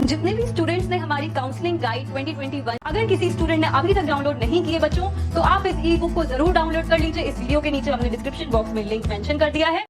जितने भी स्टूडेंट्स ने हमारी काउंसलिंग गाइड 2021 अगर किसी स्टूडेंट ने अभी तक डाउनलोड नहीं किए बच्चों, तो आप इस ई बुक को जरूर डाउनलोड कर लीजिए। इस वीडियो के नीचे हमने डिस्क्रिप्शन बॉक्स में लिंक मेंशन कर दिया है।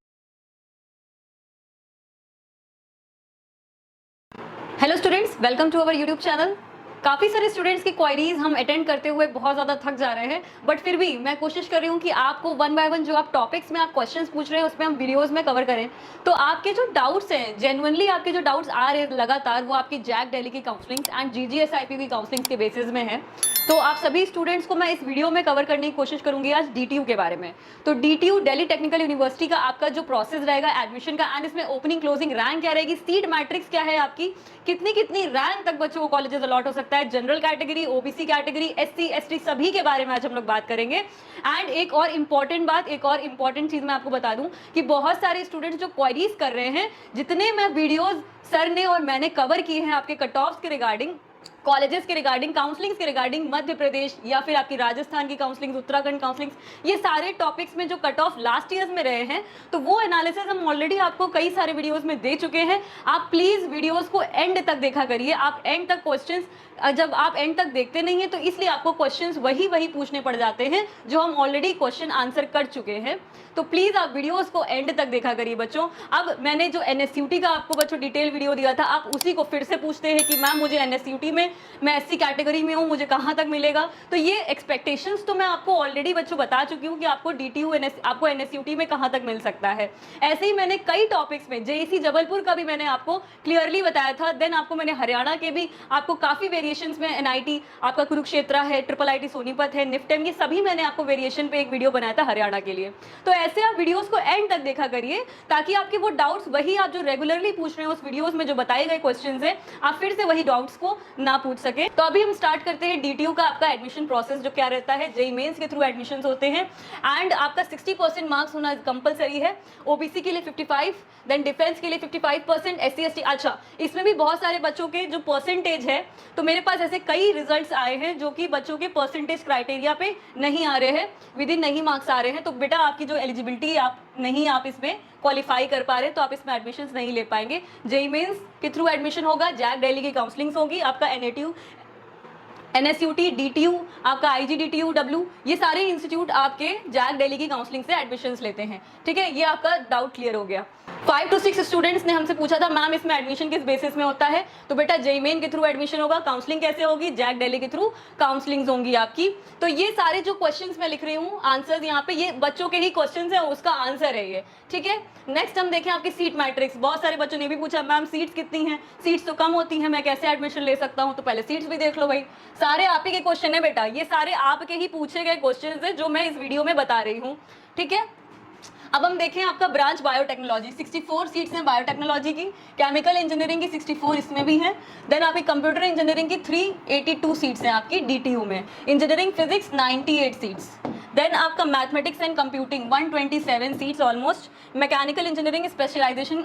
Hello students, welcome to our YouTube channel. काफ़ी सारे स्टूडेंट्स की क्वायरीज हम अटेंड करते हुए बहुत ज़्यादा थक जा रहे हैं, बट फिर भी मैं कोशिश कर रही हूँ कि आपको वन बाय वन जो आप टॉपिक्स में आप क्वेश्चंस पूछ रहे हैं उसमें हम वीडियोस में कवर करें। तो आपके जो डाउट्स हैं, जेन्युइनली आपके जो डाउट्स आ रहे हैं लगातार, वो आपकी जैक दिल्ली की काउंसलिंग्स एंड GGSIP की काउंसलिंग्स के बेसिस में है। तो आप सभी स्टूडेंट्स को मैं इस वीडियो में कवर करने की कोशिश करूंगी आज DTU के बारे में। तो DTU दिल्ली टेक्निकल यूनिवर्सिटी का आपका जो प्रोसेस रहेगा एडमिशन का, एंड इसमें ओपनिंग क्लोजिंग रैंक क्या रहेगी, सीट मैट्रिक्स क्या है आपकी, कितनी रैंक तक बच्चों को कॉलेजेस अलॉट हो सकता है, general category, OBC category, SC ST सभी के बारे में आज हम लोग बात करेंगे। एंड एक और इम्पॉर्टेंट चीज मैं आपको बता दूं कि बहुत सारे स्टूडेंट्स जो क्वेरीज कर रहे हैं, जितने मैं वीडियोज सर ने और मैंने कवर किए हैं आपके कट ऑफ्स के रिगार्डिंग, कॉलेजेस के रिगार्डिंग, काउंसलिंग्स के रिगार्डिंग, मध्य प्रदेश या फिर आपकी राजस्थान की काउंसलिंग, उत्तराखंड काउंसलिंग्स, ये सारे टॉपिक्स में जो कट ऑफ लास्ट ईयर्स में रहे हैं, तो वो एनालिसिस हम ऑलरेडी आपको कई सारे वीडियोस में दे चुके हैं। आप प्लीज वीडियोस को एंड तक देखा करिए। आप एंड तक क्वेश्चंस, जब आप एंड तक देखते नहीं हैं तो इसलिए आपको क्वेश्चंस वही पूछने पड़ जाते हैं जो हम ऑलरेडी क्वेश्चन आंसर कर चुके हैं। तो प्लीज आप वीडियोस को एंड तक देखा करिए बच्चों। अब मैंने जो NSUT का आपको बच्चों डिटेल वीडियो दिया था, आप उसी को फिर से पूछते हैं कि मैम मुझे NSUT में, मैं SC कैटेगरी में हूँ, मुझे कहाँ तक मिलेगा। तो ये एक्सपेक्टेशंस तो मैं आपको ऑलरेडी बच्चों बता चुकी हूँ कि आपको DTU आपको NSUT में कहाँ तक मिल सकता है। ऐसे ही मैंने कई टॉपिक्स में JEC जबलपुर का भी मैंने आपको क्लियरली बताया था। देन आपको मैंने हरियाणा के भी आपको काफ़ी वेरिएशंस में, NIT आपका कुरुक्षेत्र है, IIIT सोनीपत है, निफ्टेम, ये सभी मैंने आपको वेरिएशन पे एक वीडियो बनाया था हरियाणा के लिए। तो ऐसे आप वीडियोस को एंड तक देखा करिए ताकि आपके वो डाउट्स, वही आप जो रेगुलरली पूछ रहे हैं उस वीडियोस में जो बताए गए क्वेश्चंस हैं, आप फिर से वही डाउट्स को ना पूछ सके। तो अभी हम स्टार्ट करते हैं DTU का आपका एडमिशन प्रोसेस जो क्या रहता है। JEE मेंस के थ्रू एडमिशंस होते हैं एंड आपका 60% मार्क्स होना कंपलसरी है। OBC के लिए 55, देन डिफेंस के लिए 55%, SC ST। अच्छा, इसमें भी बहुत सारे बच्चों के जो परसेंटेज है, तो मेरे पास ऐसे कई रिजल्ट्स आए हैं जो कि बच्चों के परसेंटेज क्राइटेरिया पे नहीं आ रहे हैं, विद इन नहीं मार्क्स आ रहे हैं। तो बेटा आपकी जो एलिजिबिलिटी आप इसमें क्वालिफाई कर पा रहे, तो आप इसमें एडमिशंस नहीं ले पाएंगे। JEE मेंस के थ्रू एडमिशन होगा, जैक दिल्ली की काउंसलिंग्स होगी, आपका NSUT, DTU, आपका IGDTU, ये सारे इंस्टीट्यूट आपके जैक दिल्ली की काउंसलिंग से एडमिशंस लेते हैं। ठीक है, ये आपका डाउट क्लियर हो गया। 5 to 6 स्टूडेंट्स ने हमसे पूछा था मैम इसमें एडमिशन किस बेसिस में होता है। तो बेटा JEE मेन के थ्रू एडमिशन होगा, काउंसलिंग कैसे होगी, जैक दिल्ली के थ्रू काउंसलिंग्स होंगी आपकी। तो ये सारे जो क्वेश्चंस मैं लिख रही हूँ, आंसर्स यहाँ पे, ये बच्चों के ही क्वेश्चंस है, उसका आंसर है ये। ठीक है, नेक्स्ट हम देखें आपकी सीट मैट्रिक्स। बहुत सारे बच्चों ने भी पूछा मैम सीट्स कितनी हैं, सीट्स तो कम होती हैं, मैं कैसे एडमिशन ले सकता हूँ। तो पहले सीट्स भी देख लो भाई, सारे आप ही के क्वेश्चन है बेटा, ये सारे आपके ही पूछे गए क्वेश्चन है जो मैं इस वीडियो में बता रही हूँ। ठीक है, अब हम देखें आपका ब्रांच बायोटेक्नोलॉजी, 64 सीट्स हैं बायोटेक्नोलॉजी की, केमिकल इंजीनियरिंग की 64 इसमें भी हैं। देन आपकी कंप्यूटर इंजीनियरिंग की 382 सीट्स हैं आपकी DTU में, इंजीनियरिंग फिजिक्स 98 सीट्स। देन आपका mathematics and computing 127 seats almost, mechanical engineering specialisation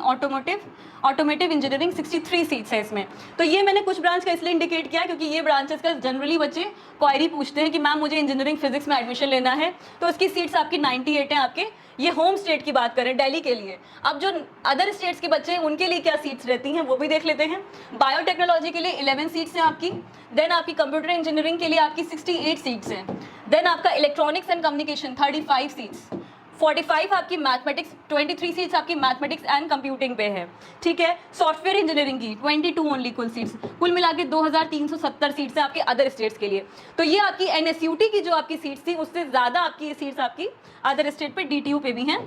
automotive engineering 63 seats है इसमें। तो ये मैंने कुछ ब्रांच का इसलिए इंडिकेट किया क्योंकि ये ब्रांचेस का जनरली बच्चे क्वायरी पूछते हैं कि मैम मुझे इंजीनियरिंग फिजिक्स में एडमिशन लेना है, तो इसकी सीट्स आपकी 98 हैं आपके। ये होम स्टेट की बात करें दिल्ली के लिए। अब जो अदर स्टेट्स के बच्चे हैं उनके लिए क्या सीट्स रहती हैं वो भी देख लेते हैं। बायोटेक्नोलॉजी के लिए 11 सीट्स हैं आपकी। देन आपकी कंप्यूटर इंजीनियरिंग के लिए आपकी 68 सीट्स हैं। देन आपका इलेक्ट्रॉनिक्स एंड कम्युनिकेशन 35 सीट्स, 45 आपकी मैथमेटिक्स, 23 सीट्स आपकी मैथमेटिक्स एंड कंप्यूटिंग पे है। ठीक है, सॉफ्टवेयर इंजीनियरिंग की 22 ओनली कुल सीट्स, कुल मिला के 2370 सीट्स हैं आपके अदर स्टेट्स के लिए। तो ये आपकी NSUT की जो आपकी सीट्स थी उससे ज़्यादा आपकी ये सीट्स आपकी अदर स्टेट पे DTU पे भी हैं।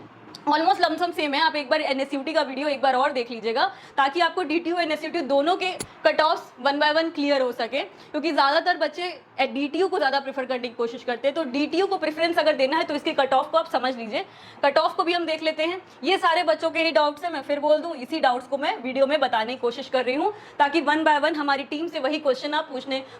ऑलमोस्ट लमसम सेम है। आप एक बार NSUT का वीडियो एक बार और देख लीजिएगा ताकि आपको DTU NSUT दोनों के cut offs one by one clear हो सके, क्योंकि ज़्यादातर बच्चे DTU को ज़्यादा प्रेफर करने की कोशिश करते हैं। तो DTU को प्रेफरेंस अगर देना है तो इसके कट ऑफ को आप समझ लीजिए। कट ऑफ को भी हम देख लेते हैं। ये सारे बच्चों के ही डाउट्स हैं, मैं फिर बोल दूँ, इसी डाउट्स को मैं वीडियो में बताने की कोशिश कर रही हूँ ताकि वन बाय वन हमारी टीम से वही क्वेश्चन आप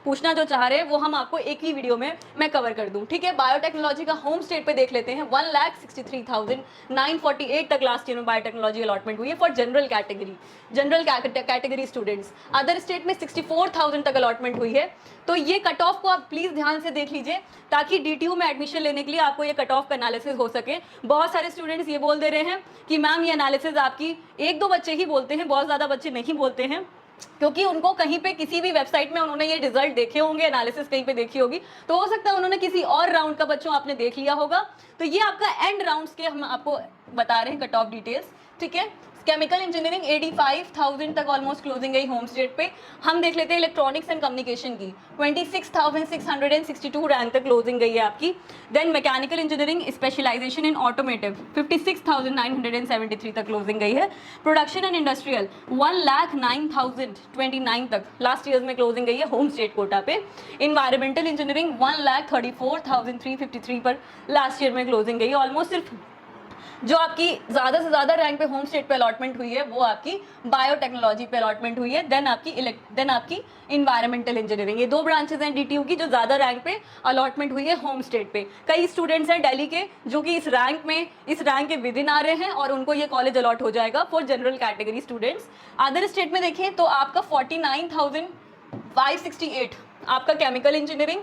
पूछना जो चाह रहे हैं वो हम आपको एक ही वीडियो में मैं कवर कर दूँ। ठीक है, बायोटेक्नोलॉजी का होम स्टेट पे देख लेते हैं। 1,63,948 तक लास्ट ईयर में बायोटेक्नोलॉजी अलॉटमेंट हुई है for general category students. Other state में 64,000 तक अलॉटमेंट हुई है। तो ये कट ऑफ को आप प्लीज ध्यान से देख लीजिए ताकि DTU में एडमिशन लेने के लिए आपको ये कट ऑफ का एनालिसिस हो सके। बहुत सारे स्टूडेंट्स ये बोल दे रहे हैं कि मैम ये एनालिसिस आपकी, एक दो बच्चे ही बोलते हैं, बहुत ज़्यादा बच्चे नहीं बोलते हैं क्योंकि उनको कहीं पे किसी भी वेबसाइट में उन्होंने ये रिजल्ट देखे होंगे, एनालिसिस कहीं पे देखी होगी, तो हो सकता है उन्होंने किसी और राउंड का बच्चों आपने देख लिया होगा। तो ये आपका एंड राउंड्स के हम आपको बता रहे हैं कट ऑफ डिटेल्स, ठीक है। केमिकल इंजीनियरिंग 85,000 तक ऑलमोस्ट क्लोजिंग गई होम स्टेट पे। हम देख लेते हैं इलेक्ट्रॉनिक्स एंड कम्युनिकेशन की 26,662 रैंक तक क्लोजिंग गई है आपकी। देन मैकेनिकल इंजीनियरिंग स्पेशलाइजेशन इन ऑटोमेटिव 56,973 तक क्लोजिंग गई है। प्रोडक्शन एंड इंडस्ट्रियल 1,09,029 तक लास्ट ईयर में क्लोजिंग गई है होम स्टेट कोटा पे। इन्वायरमेंटल इंजीनियरिंग 1,34,353 पर लास्ट ईयर में क्लोजिंग गई है। ऑलमोस्ट सिर्फ जो आपकी ज़्यादा से ज़्यादा रैंक पे होम स्टेट पे अलॉटमेंट हुई है वो आपकी बायोटेक्नोलॉजी पे अलॉटमेंट हुई है। देन आपकी इन्वायरमेंटल इंजीनियरिंग, ये दो ब्रांचेज हैं डीटीयू की जो ज़्यादा रैंक पे अलॉटमेंट हुई है होम स्टेट पे। कई स्टूडेंट्स हैं दिल्ली के जो कि इस रैंक के विद इन आ रहे हैं और उनको ये कॉलेज अलॉट हो जाएगा for general category students. Other state में देखें तो आपका 49,568 आपका केमिकल इंजीनियरिंग,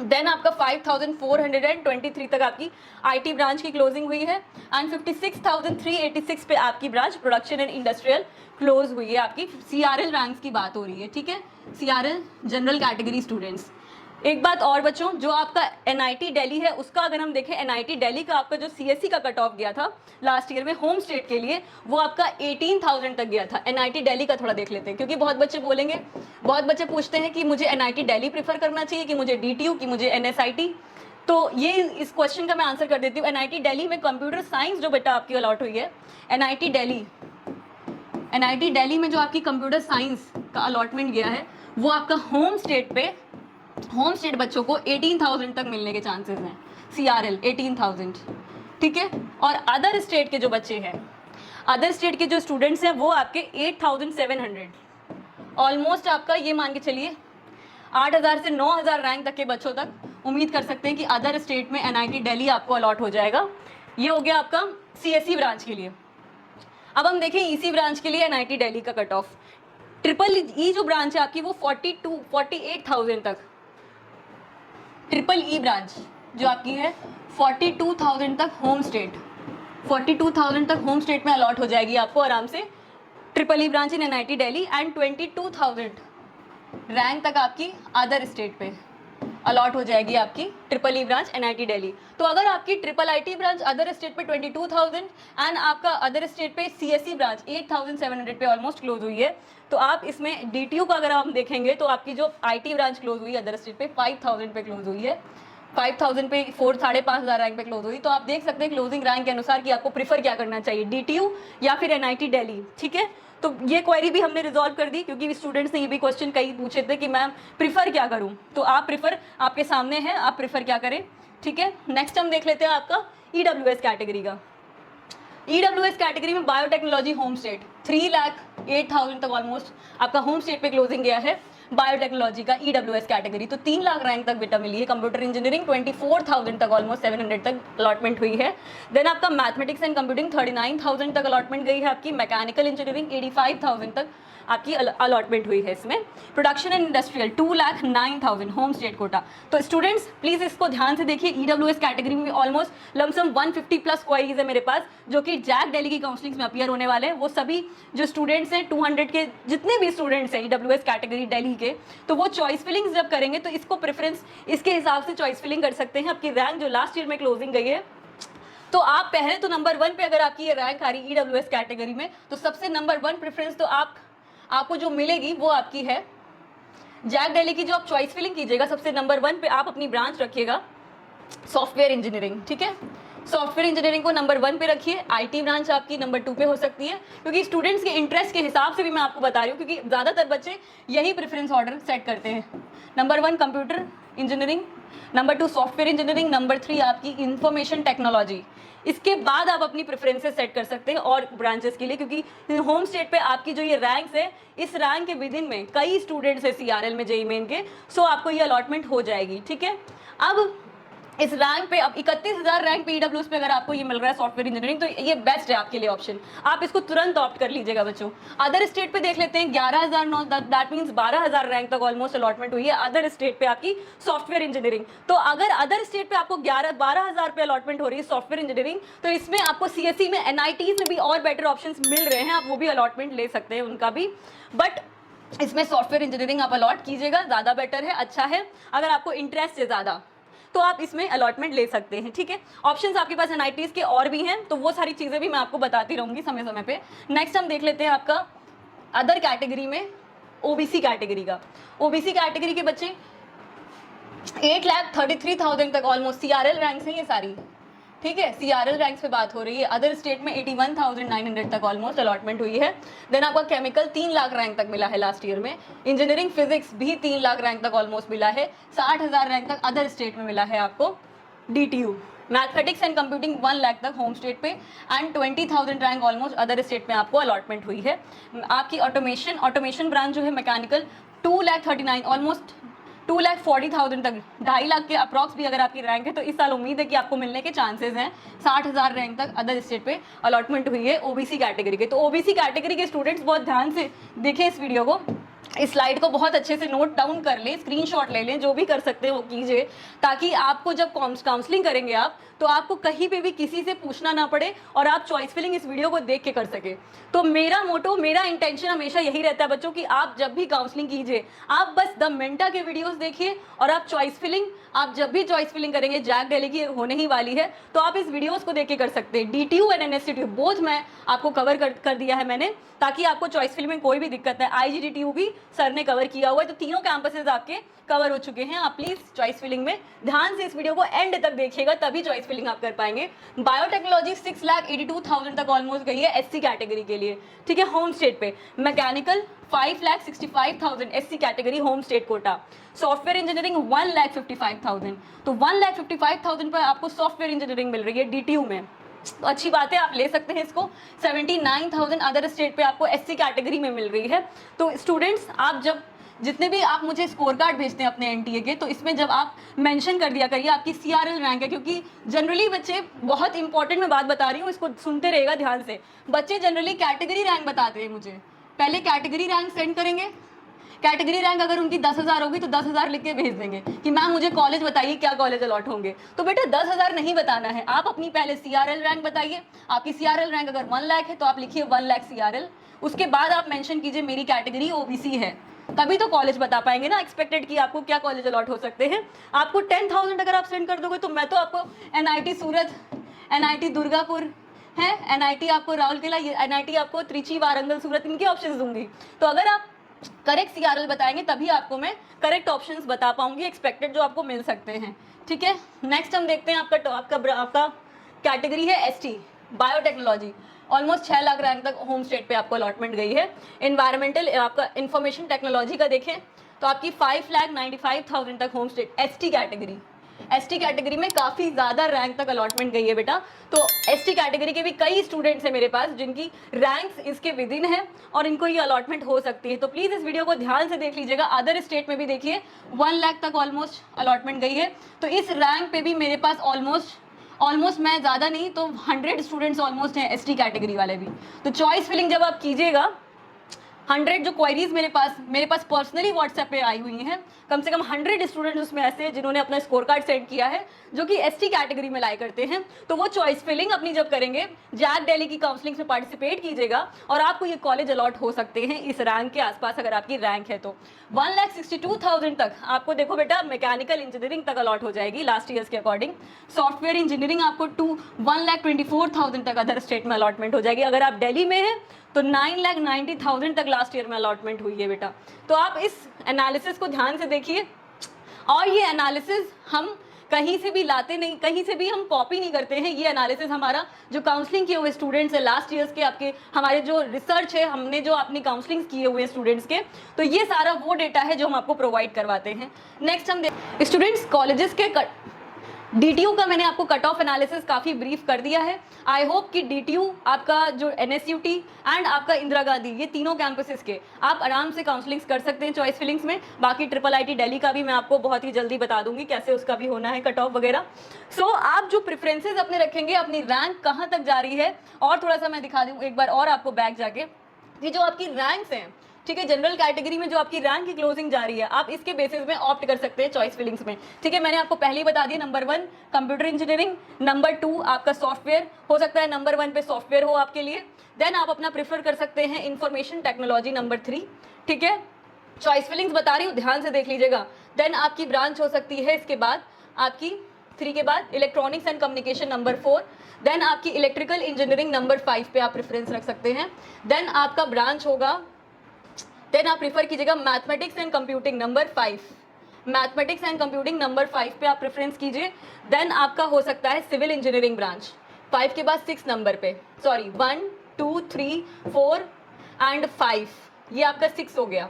देन आपका 5,423 तक आपकी आईटी ब्रांच की क्लोजिंग हुई है एंड 56,386 पे आपकी branch production and industrial close हुई है। आपकी सीआरएल रैंक्स की बात हो रही है, ठीक है, सीआरएल जनरल कैटेगरी स्टूडेंट्स। एक बात और बच्चों, जो आपका एनआईटी दिल्ली है उसका अगर हम देखें, एनआईटी दिल्ली का आपका जो सीएससी का कट ऑफ गया था लास्ट ईयर में होम स्टेट के लिए वो आपका 18,000 तक गया था। एनआईटी दिल्ली का थोड़ा देख लेते हैं क्योंकि बहुत बच्चे बोलेंगे, बहुत बच्चे पूछते हैं कि मुझे एनआईटी दिल्ली प्रीफर करना चाहिए कि मुझे डीटीयू की मुझे एनएसआईटी। तो ये इस क्वेश्चन का मैं आंसर कर देती हूँ। एनआईटी दिल्ली में कंप्यूटर साइंस जो बेटा आपकी अलॉट हुई है, एनआईटी दिल्ली में जो आपकी कंप्यूटर साइंस का अलॉटमेंट गया है वो आपका होम स्टेट बच्चों को 18,000 तक मिलने के चांसेस हैं। सीआरएल 18,000, ठीक है। और अदर स्टेट के जो बच्चे हैं, अदर स्टेट के जो स्टूडेंट्स हैं वो आपके 8,700, ऑलमोस्ट आपका ये मान के चलिए 8,000 से 9,000 रैंक तक के बच्चों तक उम्मीद कर सकते हैं कि अदर स्टेट में एनआईटी दिल्ली आपको अलॉट हो जाएगा। ये हो गया आपका सीएससी ब्रांच के लिए। अब हम देखें ईसी ब्रांच के लिए एनआईटी दिल्ली का कट ऑफ। ट्रिपल ई जो ब्रांच है आपकी वो 48,000 तक, ट्रिपल ई ब्रांच जो आपकी है 42,000 तक होम स्टेट, 42,000 तक होम स्टेट में अलॉट हो जाएगी आपको आराम से triple E branch in NIT Delhi and 22,000 rank तक आपकी अदर स्टेट पे अलॉट हो जाएगी आपकी triple E branch NIT Delhi. तो अगर आपकी triple IT branch other state पे 22,000 एंड आपका अदर स्टेट पे सीएससी ब्रांच 8,700 पे ऑलमोस्ट क्लोज हुई है, तो आप इसमें डीटीयू का अगर हम देखेंगे तो आपकी जो आईटी ब्रांच क्लोज हुई अदर स्टेट पे 5,000 पे क्लोज हुई है, 5,000 पे 5,500 रैंक पे क्लोज हुई। तो आप देख सकते हैं क्लोजिंग रैंक के अनुसार कि आपको प्रीफर क्या करना चाहिए, डीटीयू या फिर एनआईटी दिल्ली, ठीक है। तो ये क्वेरी भी हमने रिजॉल्व कर दी क्योंकि स्टूडेंट्स ने ये भी क्वेश्चन कई पूछे थे कि मैम प्रीफर क्या करूं, तो आप प्रीफर आपके सामने है, आप प्रीफर क्या करें, ठीक है। नेक्स्ट हम देख लेते हैं आपका ईडब्ल्यूएस कैटेगरी का। ईडब्ल्यूएस कैटेगरी में बायोटेक्नोलॉजी होम स्टेट 3,08,000 तक ऑलमोस्ट आपका होम स्टेट पे क्लोजिंग गया है बायोटेक्नोलॉजी का ईडब्ल्यूएस कैटेगरी। तो 3 लाख रैंक तक बेटा मिली है। कंप्यूटर इंजीनियरिंग 24,000 तक ऑलमोस्ट 700 तक अलॉटमेंट हुई है। देन आपका मैथमेटिक्स एंड कंप्यूटिंग 39,000 तक अलॉटमेंट गई है आपकी। मैकेनिकल इंजीनियरिंग 85,000 तक आपकी अलॉटमेंट हुई है इसमें। Production and industrial 2,09,000 home state quota. तो स्टूडेंट्स प्लीज इसको ध्यान से देखिए, ईडब्ल्यूएस कैटेगरी में ऑलमोस्ट लमसम 150 प्लस क्वेरीज है मेरे पास जो कि जैक दिल्ली की काउंसलिंग में अपीयर होने वाले हैं। वो सभी जो स्टूडेंट्स हैं 200 के जितने भी स्टूडेंट्स हैं ईडब्ल्यूएस कैटेगरी दिल्ली के, तो वो चॉइस फिलिंग जब करेंगे तो इसको प्रेफरेंस इसके हिसाब से चॉइस फिलिंग कर सकते हैं। आपकी रैंक जो लास्ट ईयर में क्लोजिंग गई है, तो आप पहले तो नंबर 1 पे अगर आपकी ये रैंक आ रही ईडब्ल्यूएस कैटेगरी में, तो सबसे नंबर 1 प्रेफरेंस तो आपको जो मिलेगी वो आपकी है जैक दिल्ली की। जो आप चॉइस फिलिंग कीजिएगा सबसे नंबर 1 पे आप अपनी ब्रांच रखिएगा सॉफ्टवेयर इंजीनियरिंग, ठीक है। सॉफ्टवेयर इंजीनियरिंग को नंबर 1 पे रखिए। आईटी ब्रांच आपकी नंबर 2 पे हो सकती है क्योंकि स्टूडेंट्स के इंटरेस्ट के हिसाब से भी मैं आपको बता रही हूँ, क्योंकि ज़्यादातर बच्चे यही प्रेफरेंस ऑर्डर सेट करते हैं। Number 1 computer engineering, number 2 software engineering, number 3 आपकी इंफॉर्मेशन टेक्नोलॉजी। इसके बाद आप अपनी प्रेफरेंसेस सेट कर सकते हैं और ब्रांचेस के लिए, क्योंकि होम स्टेट पे आपकी जो ये रैंक्स है, इस रैंक के विद इन में कई स्टूडेंट्स है सीआरएल में जेईई मेन के, सो आपको ये अलॉटमेंट हो जाएगी, ठीक है। अब इस रैंक पे अब 31,000 रैंक पे ईडब्ल्यूएस पे अगर आपको ये मिल रहा है सॉफ्टवेयर इंजीनियरिंग, तो ये बेस्ट है आपके लिए ऑप्शन। आप इसको तुरंत ऑप्ट कर लीजिएगा बच्चों। अदर स्टेट पे देख लेते हैं 11,009, दैट मीन्स 12,000 रैंक तक ऑलमोस्ट अलॉटमेंट हुई है अदर स्टेट पे आपकी सॉफ्टवेयर इंजीनियरिंग। तो अगर अदर स्टेट पे आपको 12,000 पे अलॉटमेंट हो रही है सॉफ्टवेयर इंजीनियरिंग, तो इसमें आपको सीएससी में एनआईटीज में भी और बेटर ऑप्शन मिल रहे हैं, आप वो भी अलॉटमेंट ले सकते हैं उनका भी। बट इसमें सॉफ्टवेयर इंजीनियरिंग आप अलॉट कीजिएगा, ज़्यादा बेटर है, अच्छा है। अगर आपको इंटरेस्ट है ज़्यादा तो आप इसमें अलॉटमेंट ले सकते हैं, ठीक है। ऑप्शंस आपके पास एनआईटीज़ के और भी हैं, तो वो सारी चीज़ें भी मैं आपको बताती रहूँगी समय समय पे। नेक्स्ट हम देख लेते हैं आपका अदर कैटेगरी में ओबीसी कैटेगरी का। ओबीसी कैटेगरी के बच्चे 8,33,000 तक ऑलमोस्ट सीआरएल रैंक्स हैं ये सारी, ठीक है। सीआरएल रैंक्स पे बात हो रही है। अदर स्टेट में 81,900 तक ऑलमोस्ट अलॉटमेंट हुई है। देन आपका केमिकल 3 लाख रैंक तक मिला है लास्ट ईयर में। इंजीनियरिंग फिजिक्स भी 3 लाख रैंक तक ऑलमोस्ट मिला है। 60,000 रैंक तक अदर स्टेट में मिला है आपको। DTU mathematics and computing 1 lakh तक होम स्टेट पे and 20,000 rank almost other state में आपको अलॉटमेंट हुई है। आपकी ऑटोमेशन ब्रांच जो है मैकेनिकल 2,39,000 ऑलमोस्ट 2,40,000 तक, 2.5 लाख के अप्रॉक्स भी अगर आपकी रैंक है तो इस साल उम्मीद है कि आपको मिलने के चांसेस हैं। 60,000 रैंक तक अदर स्टेट पे अलॉटमेंट हुई है ओबीसी कैटेगरी के। तो ओबीसी कैटेगरी के स्टूडेंट्स बहुत ध्यान से देखें इस वीडियो को, इस स्लाइड को बहुत अच्छे से नोट डाउन कर लें, स्क्रीनशॉट ले लें, जो भी कर सकते हैं वो कीजिए, ताकि आपको जब काउंसलिंग करेंगे आप तो आपको कहीं पे भी किसी से पूछना ना पड़े और आप चॉइस फिलिंग इस वीडियो को देख के कर सके। तो मेरा मोटो, मेरा इंटेंशन हमेशा यही रहता है बच्चों कि आप जब भी काउंसलिंग कीजिए आप बस द मेंटा के वीडियोस देखिए और आप चॉइस फिलिंग, आप जब भी चॉइस फिलिंग करेंगे, जैक दिल्ली की होने ही वाली है, तो आप इस वीडियोस को देख के कर सकते हैं। डीटीयू एंड एनएसटीयू बोथ मैं आपको कवर कर दिया है मैंने, ताकि आपको चॉइस फिलिंग में कोई भी दिक्कत है। आईजीडीटीयू भी सर ने कवर किया हुआ है, तो तीनों कैंपसेस आपके कवर हो चुके हैं। आप प्लीज चॉइस फिलिंग में ध्यान से इस वीडियो को एंड तक देखिएगा, तभी चॉइस फिलिंग आप कर पाएंगे। बायोटेक्नोलॉजी 6,82,000 तक ऑलमोस्ट गई है एससी कैटेगरी के लिए, ठीक है, होम स्टेट पे। Mechanical 5,65,000 SC category home state quota. Software engineering 1,55,000, तो 1,55,000 पर आपको सॉफ्टवेयर इंजीनियरिंग मिल रही है डीटीयू में, तो अच्छी बात है, आप ले सकते हैं इसको। 79,000 अदर स्टेट पे आपको एससी कैटेगरी में मिल रही है। तो स्टूडेंट्स, आप जब जितने भी आप मुझे स्कोर कार्ड भेजते हैं अपने एनटीए के, तो इसमें जब आप मेंशन कर दिया करिए आपकी सीआरएल रैंक है, क्योंकि जनरली बच्चे, बहुत इंपॉर्टेंट मैं बात बता रही हूँ, इसको सुनते रहेगा ध्यान से। बच्चे जनरली कैटेगरी रैंक बताते हैं मुझे, पहले कैटेगरी रैंक सेंड करेंगे, कैटेगरी रैंक अगर उनकी 10,000 होगी तो 10,000 लिख के भेज देंगे कि मैम मुझे कॉलेज बताइए क्या कॉलेज अलॉट होंगे। तो बेटा 10,000 नहीं बताना है, आप अपनी पहले सीआरएल रैंक बताइए। आपकी सीआरएल रैंक अगर 1 लाख है तो आप लिखिए 1 लाख सीआरएल, उसके बाद आप मेंशन कीजिए मेरी कैटेगरी ओबीसी है, तभी तो कॉलेज बता पाएंगे ना एक्सपेक्टेड कि आपको क्या कॉलेज अलॉट हो सकते हैं। आपको 10,000 अगर आप सेंड कर दोगे तो मैं तो आपको एनआईटी सूरत, एनआईटी दुर्गापुर है, एनआईटी आपको राउरकेला, एनआईटी आपको त्रिची, वारंगल, सूरत, इनके ऑप्शंस दूंगी। तो अगर आप करेक्ट सीआरएल बताएंगे तभी आपको मैं करेक्ट ऑप्शंस बता पाऊंगी एक्सपेक्टेड जो आपको मिल सकते हैं, ठीक है। नेक्स्ट हम देखते हैं आपका कैटेगरी है ST biotechnology. Almost 6 lakh rank तक होम स्टेट पे आपको अलॉटमेंट गई है। इन्वायरमेंटल आपका इंफॉर्मेशन टेक्नोलॉजी का देखें तो आपकी 5,95,000 तक home state ST category, ST category में काफ़ी ज़्यादा रैंक तक अलॉटमेंट गई है बेटा। तो एसटी कैटेगरी के भी कई स्टूडेंट्स हैं मेरे पास जिनकी रैंक्स इसके विद इन है और इनको ये अलॉटमेंट हो सकती है। तो प्लीज़ इस वीडियो को ध्यान से देख लीजिएगा। अदर स्टेट में भी देखिए 1 लाख तक ऑलमोस्ट अलॉटमेंट गई है। तो इस रैंक पे भी मेरे पास ऑलमोस्ट मैं ज़्यादा नहीं तो 100 स्टूडेंट्स ऑलमोस्ट हैं एसटी कैटेगरी वाले भी। तो चॉइस फिलिंग जब आप कीजिएगा, 100 जो क्वेरीज मेरे पास पर्सनली व्हाट्सएप पे आई हुई हैं, कम से कम 100 स्टूडेंट्स उसमें ऐसे हैं जिन्होंने अपना स्कोर कार्ड सेंड किया है जो कि एसटी कैटेगरी में लाई करते हैं। तो वो चॉइस फिलिंग अपनी जब करेंगे, जैक दिल्ली की काउंसलिंग में पार्टिसिपेट कीजिएगा और आपको ये कॉलेज अलॉट हो सकते हैं इस रैंक के आसपास अगर आपकी रैंक है तो। 1,62,000 तक आपको देखो बेटा मैकेनिकल इंजीनियरिंग तक अलॉट हो जाएगी लास्ट ईयर्स के अकॉर्डिंग। सॉफ्टवेयर इंजीनियरिंग आपको 1,24,000 तक अदर स्टेट में अलॉटमेंट हो जाएगी। अगर आप दिल्ली में हैं तो 9,90,000 तक लास्ट ईयर में अलॉटमेंट हुई है बेटा। तो आप इस एनालिसिस को ध्यान से देखिए, और ये एनालिसिस हम कहीं से भी लाते नहीं, कहीं से भी हम कॉपी नहीं करते हैं। ये एनालिसिस हमारा जो काउंसलिंग किए हुए स्टूडेंट्स हैं लास्ट ईयर्स के, आपके हमारे जो रिसर्च है, हमने जो अपनी काउंसलिंग किए हुए स्टूडेंट्स के, तो ये सारा वो डेटा है जो हम आपको प्रोवाइड करवाते हैं। नेक्स्ट हम स्टूडेंट्स कॉलेजेस के डीटीयू का मैंने आपको कट ऑफ एनालिसिस काफ़ी ब्रीफ कर दिया है। आई होप कि डीटीयू आपका जो एनएसयूटी एंड आपका इंदिरा गांधी, ये तीनों कैंपसेस के आप आराम से काउंसलिंग्स कर सकते हैं चॉइस फिलिंग्स में। बाकी ट्रिपल आईटी दिल्ली का भी मैं आपको बहुत ही जल्दी बता दूंगी कैसे उसका भी होना है कट ऑफ वगैरह। सो आप जो प्रेफरेंसेज अपने रखेंगे, अपनी रैंक कहाँ तक जा रही है, और थोड़ा सा मैं दिखा दूँ एक बार और आपको बैक जाके, ये जो आपकी रैंक्स हैं, ठीक है, जनरल कैटेगरी में जो आपकी रैंक की क्लोजिंग जा रही है, आप इसके बेसिस में ऑप्ट कर सकते हैं चॉइस फिलिंग्स में, ठीक है। मैंने आपको पहले ही बता दिया, नंबर 1 कंप्यूटर इंजीनियरिंग, नंबर 2 आपका सॉफ्टवेयर हो सकता है, नंबर 1 पे सॉफ्टवेयर हो आपके लिए। देन आप अपना प्रेफर कर सकते हैं इंफॉर्मेशन टेक्नोलॉजी नंबर 3, ठीक है। चॉइस फिलिंग्स बता रही हूँ, ध्यान से देख लीजिएगा। देन आपकी ब्रांच हो सकती है इसके बाद आपकी 3 के बाद electronics and communication number 4। Then आपकी इलेक्ट्रिकल इंजीनियरिंग नंबर 5 पे आप प्रेफरेंस रख सकते हैं। देन आपका ब्रांच होगा, देन आप प्रेफर कीजिएगा mathematics and computing number 5। Mathematics and computing number 5 पे आप प्रेफरेंस कीजिए। देन आपका हो सकता है सिविल इंजीनियरिंग ब्रांच 5 के बाद 6 नंबर पे, सॉरी 1 2 3 4 एंड 5, ये आपका 6 हो गया।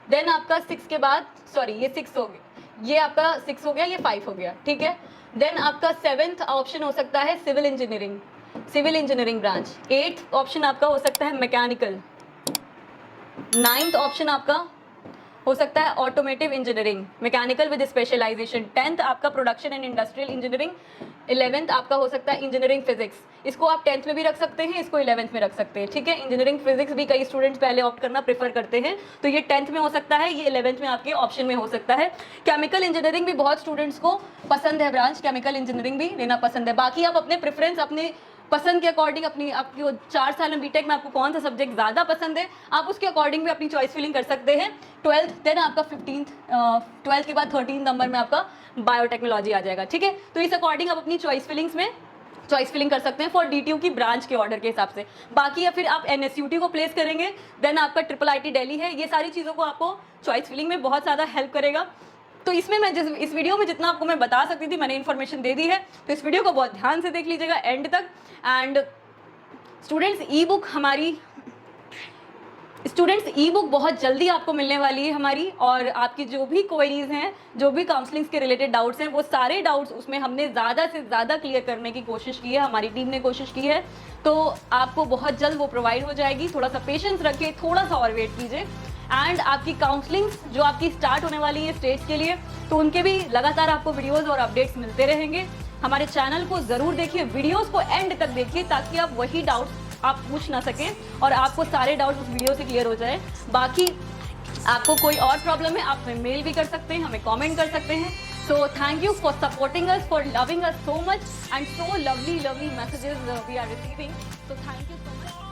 देन आपका 6 के बाद, सॉरी ये 6 हो गया, ये आपका 6 हो गया, ये 5 हो गया, ठीक है। देन आपका 7th ऑप्शन हो सकता है civil engineering branch. 8th option आपका हो सकता है मैकेनिकल। 9th ऑप्शन आपका हो सकता है automotive engineering mechanical with specialisation. 10th आपका production and industrial engineering. 11th आपका हो सकता है इंजीनियरिंग फिजिक्स। इसको आप 10th में भी रख सकते हैं, इसको 11th में रख सकते हैं, ठीक है। इंजीनियरिंग फिजिक्स भी कई स्टूडेंट्स पहले ऑप्ट करना प्रेफर करते हैं, तो ये 10th में हो सकता है, ये 11th में आपके ऑप्शन में हो सकता है। केमिकल इंजीनियरिंग भी बहुत स्टूडेंट्स को पसंद है, ब्रांच केमिकल इंजीनियरिंग भी लेना पसंद है। बाकी आप अपने प्रेफरेंस, अपने पसंद के अकॉर्डिंग, आपकी 4 साल में बीटेक में आपको कौन सा सब्जेक्ट ज़्यादा पसंद है, आप उसके अकॉर्डिंग भी अपनी चॉइस फिलिंग कर सकते हैं। 12th, देन आपका 12th के बाद 13 नंबर में आपका बायोटेक्नोलॉजी आ जाएगा, ठीक है। तो इस अकॉर्डिंग आप अपनी चॉइस फिलिंग्स में चॉइस फिलिंग कर सकते हैं फॉर डीटीयू की ब्रांच के ऑर्डर के हिसाब से। बाकी या फिर आप एनएसयूटी को प्लेस करेंगे, देन आपका IIIT दिल्ली है, ये सारी चीज़ों को आपको चॉइस फिलिंग में बहुत ज़्यादा हेल्प करेगा। तो इसमें मैं इस वीडियो में जितना आपको मैं बता सकती थी मैंने इन्फॉर्मेशन दे दी है, तो इस वीडियो को बहुत ध्यान से देख लीजिएगा एंड तक। एंड स्टूडेंट्स ई बुक बहुत जल्दी आपको मिलने वाली है हमारी, और आपकी जो भी क्वेरीज हैं, जो भी काउंसलिंग के रिलेटेड डाउट्स हैं, वो सारे डाउट्स उसमें हमने ज़्यादा से ज़्यादा क्लियर करने की कोशिश की है, हमारी टीम ने कोशिश की है। तो आपको बहुत जल्द वो प्रोवाइड हो जाएगी, थोड़ा सा पेशेंस रखिए, थोड़ा सा और वेट कीजिए। एंड आपकी काउंसलिंग जो आपकी स्टार्ट होने वाली है स्टेट्स के लिए, तो उनके भी लगातार आपको वीडियोस और अपडेट्स मिलते रहेंगे। हमारे चैनल को ज़रूर देखिए, वीडियोस को एंड तक देखिए, ताकि आप वही डाउट्स आप पूछ ना सकें और आपको सारे डाउट्स उस वीडियो से क्लियर हो जाए। बाकी आपको कोई और प्रॉब्लम है, आप हमें मेल भी कर सकते हैं, हमें कमेंट कर सकते हैं। So thank you for supporting us, for loving us so much and so lovely messages we are receiving. So thank you so much.